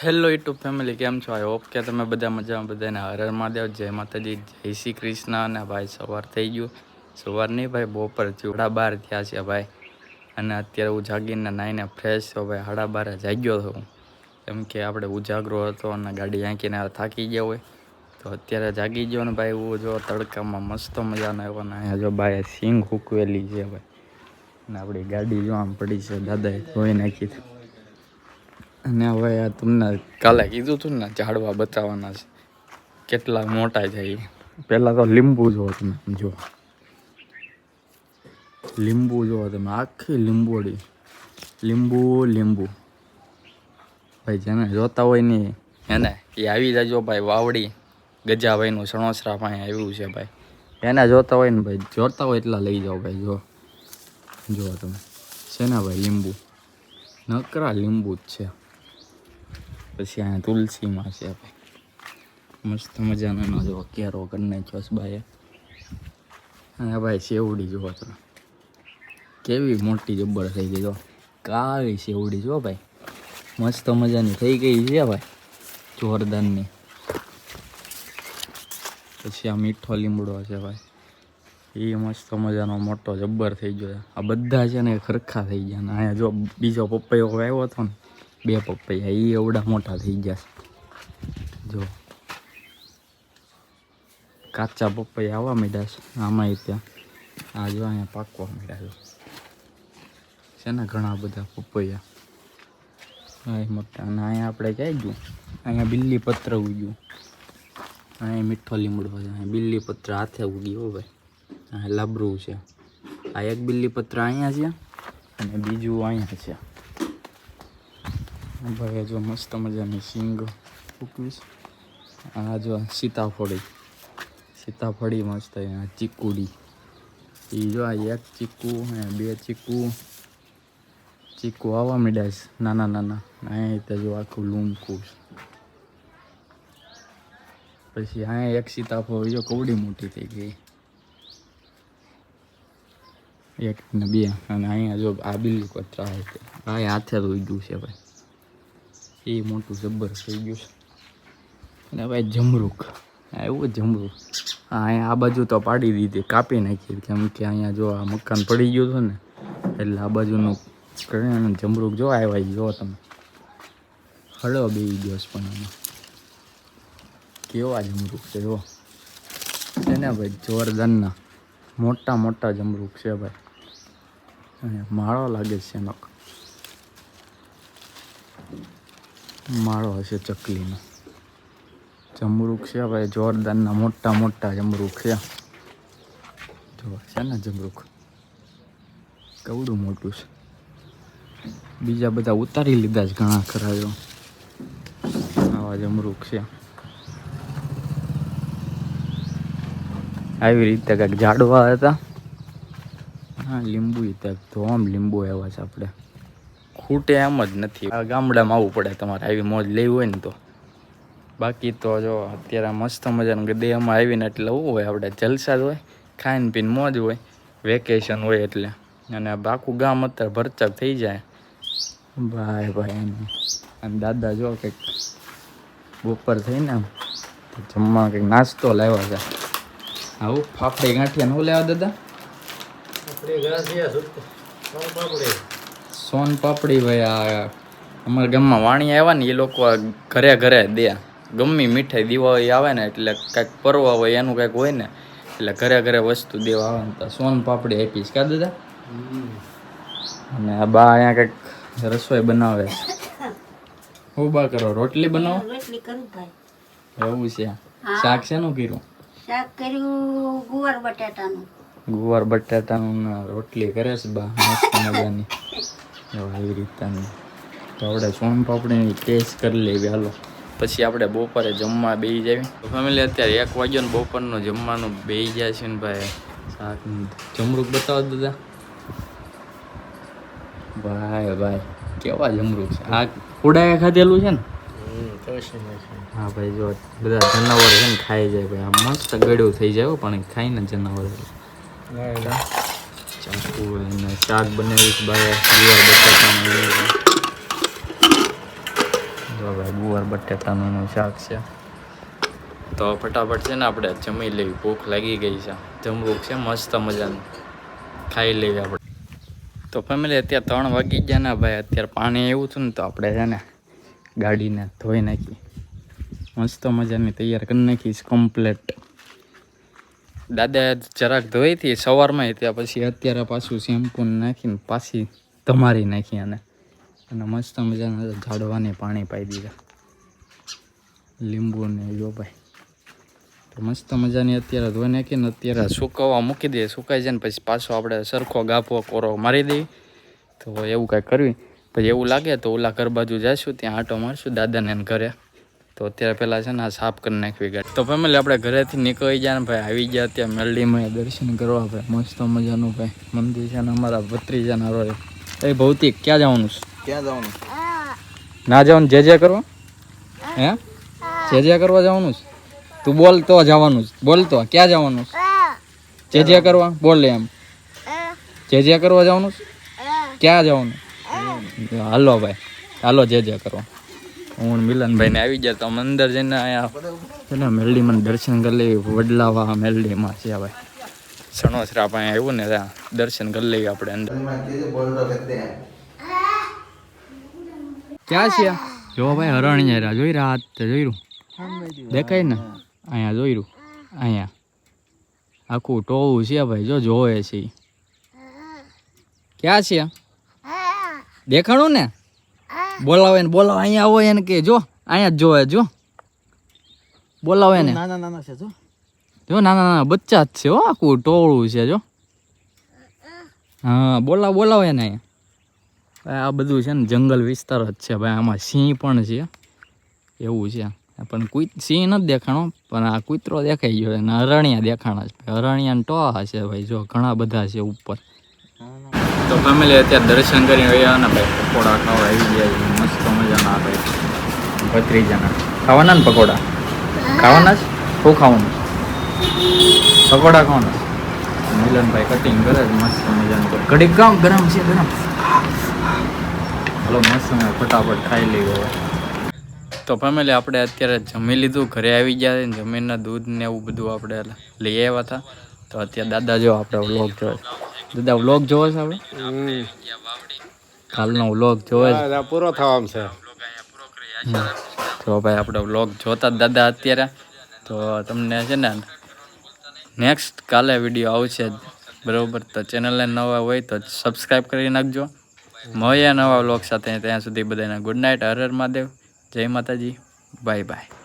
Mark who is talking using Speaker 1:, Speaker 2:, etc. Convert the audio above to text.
Speaker 1: Hello YouTube family, કેમ છો? I hope કે તમે બધા મજામાં. બધાને હર હર મહાદેવ, જય માતાજી, જય શ્રી કૃષ્ણ. અને ભાઈ સવાર થઈ ગયું. સવાર નહીં ભાઈ, બપોર થયું, 12:30 થયા છે ભાઈ. અને અત્યારે હું જાગીને નાઈને ફ્રેશ થયો ભાઈ. 12:30 જાગ્યો હતો હું, કેમ કે આપણે ઉજાગરો હતો અને ગાડી આંકીને થાકી ગયા હોય, તો અત્યારે જાગી ગયો ને ભાઈ. હું જો તડકામાં મસ્ત મજાનો આવ્યો ને અહીંયા જો ભાઈ સિંગ હૂકવેલી છે ભાઈ. અને આપણી ગાડી જો આમ પડી છે, દાદાએ ધોઈ નાખી હતી. અને હવે તમને કાલે કીધું હતું ને, ઝાડવા બતાવવાના છે કેટલા મોટા છે. પહેલાં તો લીંબુ જુઓ તમે, જો લીંબુ જુઓ તમે, આખી લીંબોડી લીંબુ ભાઈ. જેને જોતા હોય ને એને એ આવી જાજો ભાઈ. વાવડી ગજાભાઈનું સણોસરા પાસે આવ્યું છે ભાઈ. એને જોતા હોય ને ભાઈ, જોતા હોય એટલા લઈ જાઓ ભાઈ. જો તમે છે ને ભાઈ, લીંબુ નકરા લીંબુ જ છે. પછી અહીંયા તુલસીમાં છે ભાઈ, મસ્ત મજાનો જો કેરો કરી નાખ્યો છે ભાઈ. અને ભાઈ શેવડી જુઓ તમે, કેવી મોટી જબ્બર થઈ ગઈ. જો કાળી શેવડી જો ભાઈ, મસ્ત મજાની થઈ ગઈ છે ભાઈ, જોરદારની. પછી આ મીઠો લીમડો છે ભાઈ, એ મસ્ત મજાનો મોટો જબ્બર થઈ ગયો. આ બધા છે ને ખરખા થઈ ગયા. ને અહીંયા જો બીજો પપૈયો આવ્યો હતો ને, 2 પપૈયા, એ એવડા મોટા થઈ ગયા છે. જો કાચા પપૈયા આવવા માંડ્યા છે આમાં ત્યાં. આ જો અહીંયા પાકવા માંડ્યા છે ને ઘણા બધા પપૈયા. હા મોટા. અને અહીંયા આપણે ક્યાં ગયું, અહીંયા બિલ્લી પત્ર ઉગ્યું. અહીંયા મીઠો લીમડો છે, અહીંયા બિલ્લી પત્ર હાથે ઉગ્યો ભાઈ. અહીંયા લાબરું છે. આ એક બિલ્લી પત્ર અહીંયા છે અને બીજું અહીંયા છે ભાઈ. જો મસ્ત મજાની સિંગ ઉકવીશ. આ જો સીતાફળી મસ્ત. અહીંયા ચીકુડી, એ જો આ એક ચીકુ, 2 ચીકુ આવવા માંડ્યા છે નાના. અહીંયા જો આખું લૂમકું છે. પછી અહીંયા એક સીતાફળ જો કવડી મોટી થઈ ગઈ, 1 ને 2. અને અહીંયા જો આ બિલ્લી પત્ર આ હાથે રોઈ ગયું છે ભાઈ, એ મોટું જબ્બર થઈ ગયું છે. અને ભાઈ જમરૂક એવું જમરૂક અહીંયા આ બાજુ તો પાડી દીધી, કાપી નાખી, કેમ કે અહીંયા જો આ મકાન પડી ગયું હતું ને, એટલે આ બાજુનું કરીને જમરૂક જો આવ્યા. જો તમે હળો બેસી ગયો છે, પણ આમાં કેવા જમરૂક છે જો છે ને ભાઈ, જોરદારના મોટા જમરૂક છે ભાઈ. અને માળો લાગે છે એનો, માળો હશે ચકલીનો. જમરૂક છે ભાઈ, જોરદારના મોટા જમરૂક છે. જો છે ને જમરૂક કેવડું મોટું છે. બીજા બધા ઉતારી લીધા છે ઘણા ખરા. જો આવા જમરૂક છે. આવી રીતે કંઈક ઝાડવા હતા. હા લીંબુ ત્યાં ધોમ લીંબુ આવ્યા છે. આપણે ખૂટે એમ જ નથી. આ ગામડામાં આવવું પડે તમારે આવી મોજ લેવી હોય ને તો. બાકી તો જો અત્યારે મસ્ત મજાનું ગદેમાં આવીને એટલે શું હોય, આપણે જલસા જ હોય, ખાઈને પીને મોજ હોય, વેકેશન હોય એટલે. અને આખું ગામ અત્યારે ભરચક થઈ જાય ભાઈ. અને દાદા જો કંઈક બપોર થઈને આમ જમવા કંઈક નાસ્તો લાવ્યા છે. આવું ફાફડી ગાંઠિયા શું લેવા દાદા? સોન પાપડી ભાઈ. આ અમારા ગામમાં વાણી આવ્યા ને, એ લોકો ઘરે દે ગમી મીઠાઈ. દિવાળી આવે ને એટલે કાંઈક પર્વ હોય, એનું કાંઈક હોય ને, એટલે ઘરે વસ્તુ દેવા આવે ને, તો સોન પાપડી આપીશ કા દાદા. અને આ બા અહીંયા કંઈક રસોઈ બનાવે છે. હું બા કરો? રોટલી બનાવો? એવું છે. શાક શેનું કર્યું?
Speaker 2: શાક કર્યું ગુવાર બટાટાનું.
Speaker 1: રોટલી કરે છે બા મસ્ત મજાની. આવી રીતની. તો આપણે સોન પાપડીની ટેસ્ટ કરી લેવી હાલો, પછી આપણે બપોરે જમવા બેસી જાવી. તો ફેમિલી અત્યારે 1 વાગ્યો ને બપોરનું જમવાનું બેસી જાય છે ને ભાઈ. શાક જમરૂક બતાવો દાદા. ભાઈ કેવા જમરૂક છે. આ ઉડાયા ખાધેલું છે ને? હા ભાઈ જો બધા જનાવર છે ને ખાઈ જાય ભાઈ. આ મસ્ત ગળ્યું થઈ જાય પણ ખાઈને જનાવર. ચાકુ અને શાક બનાવ્યું છે ભાઈ, ગુવાર બટાકાનું. જો ભાઈ ગુવાર બટેટાનું શાક છે. તો ફટાફટ છે ને આપણે જમી લેવી, ભૂખ લાગી ગઈ છે. જમવું છે મસ્ત મજાનું, ખાઈ લેવી આપણે. તો ફેમિલી અત્યારે 3 વાગી ગયા ને ભાઈ. અત્યારે પાણી એવું હતું ને તો આપણે છે ને ગાડીને ધોઈ નાખી, મસ્ત મજાની તૈયાર કરી નાખીશ કમ્પ્લેટ. દાદા જરાક ધોઈ હતી સવારમાં, ત્યાં પછી અત્યારે પાછું શેમ્પૂ નાખીને પાછી તમારી નાખી અને મસ્ત મજાના ઝાડવાને પાણી પાઈ દીધા, લીંબુ ને જો ભાઈ. તો મસ્ત મજાની અત્યારે ધોઈ નાખીને અત્યારે સુકવવા મૂકી દઈએ. સુકાઈ જાય ને પછી પાછો આપણે સરખો ગાભો કોરો મારી દઈએ. તો એવું કાંઈ કરવી. પછી એવું લાગે તો ઓલા ઘર બાજુ જઈશું, ત્યાં આંટો મારશું દાદાને ઘરે. તો અત્યારે પહેલાં છે ને આ સાફ કરી નાખવી ગાડી. તો ફેમિલી આપણે ઘરેથી નીકળી ગયા ને ભાઈ, આવી ગયા ત્યાં મેલડીમાં દર્શન કરવા ભાઈ. મસ્ત મજાનું ભાઈ મંદિર છે ને અમારા ભત્રીજાના રોય. એ ભૌતિક ક્યાં જવાનું છે?
Speaker 3: ક્યાં જવાનું?
Speaker 1: ના જવાનું જે કરવા? હે જે કરવા જવાનું છે? તું બોલ તો જવાનું છે, બોલ તો ક્યાં જવાનું છે? જે કરવા બોલ એમ. જે કરવા જવાનું છે? ક્યાં જવાનું? હાલો ભાઈ હાલો જે કરવા. હું મિલનભાઈ ને આવી ગયા તો અંદર જઈને અહીંયા મેલડીમાં દર્શન કરી લેવી. વડલાવા મેલડીમાં છે ભાઈ, સણોસરા પાસે આવ્યું ને ત્યાં દર્શન કરી લેવી આપણે અંદર. ક્યાં છે જો ભાઈ? હરણિયા જોઈ રહ્યા જોઈ રહ્યું દેખાય ને? અહીંયા જોઈ રહ્યું, અહીંયા આખું ટોવું છે ભાઈ, જો જોવે છે. ક્યાં છે? દેખાણું ને? બોલાવે ને બોલાવે, અહીંયા આવો એને કે જો અહીંયા જ જોવે, જો બોલાવે ને.
Speaker 3: નાના નાના છે
Speaker 1: જો નાના નાના બચ્ચા જ છે હો, આખું ટોળું છે જો. હા બોલાવે ને અહીંયા. આ બધું છે ને જંગલ વિસ્તાર જ છે ભાઈ. આમાં સિંહ પણ છે એવું છે, પણ સિંહ નથી દેખાણો, પણ આ કૂતરો દેખાઈ ગયો ને હરણિયા દેખાણા છે. હરણિયા ટોળા છે ભાઈ, જો ઘણા બધા છે ઉપર. તો ફેમિલી અત્યારે દર્શન કરીને રહ્યા ને ભાઈ, પકોડા ખાવા આવી ગયા છે મસ્ત મજાના ભાઈ ભત્રીજાના. ખાવાના ને પકોડા? ખાવાના જ? શું ખાવાનું? પકોડા ખાવાના. મિલનભાઈ કટિંગ કરે છે મસ્ત મજાનું. ઘડીક ગામ ગરમ છે ગરમ. હલો મસ્ત ફટાફટ ખાઈ લઈએ હવે. તો ફેમિલી આપણે અત્યારે જમી લીધું, ઘરે આવી ગયા. જમીનના દૂધ ને એવું બધું આપણે લઈ આવ્યા હતા. તો અત્યારે દાદા જો આપણે વ્લોગ જોવે. દાદા વ્લોગ જોવે છે આપણે? કાલનો વ્લોગ જોવે છે,
Speaker 3: પૂરો થવાનો છે.
Speaker 1: તો ભાઈ આપણે વ્લોગ જોતા દાદા અત્યારે. તો તમને છે ને નેક્સ્ટ કાલે વિડીયો આવશે બરાબર. તો ચેનલને નવા હોય તો સબસ્ક્રાઈબ કરી નાખજો. મળીએ નવા વ્લોગ સાથે. ત્યાં સુધી બધાને ગુડ નાઇટ. હર હર મહાદેવ. જય માતાજી. Bye bye.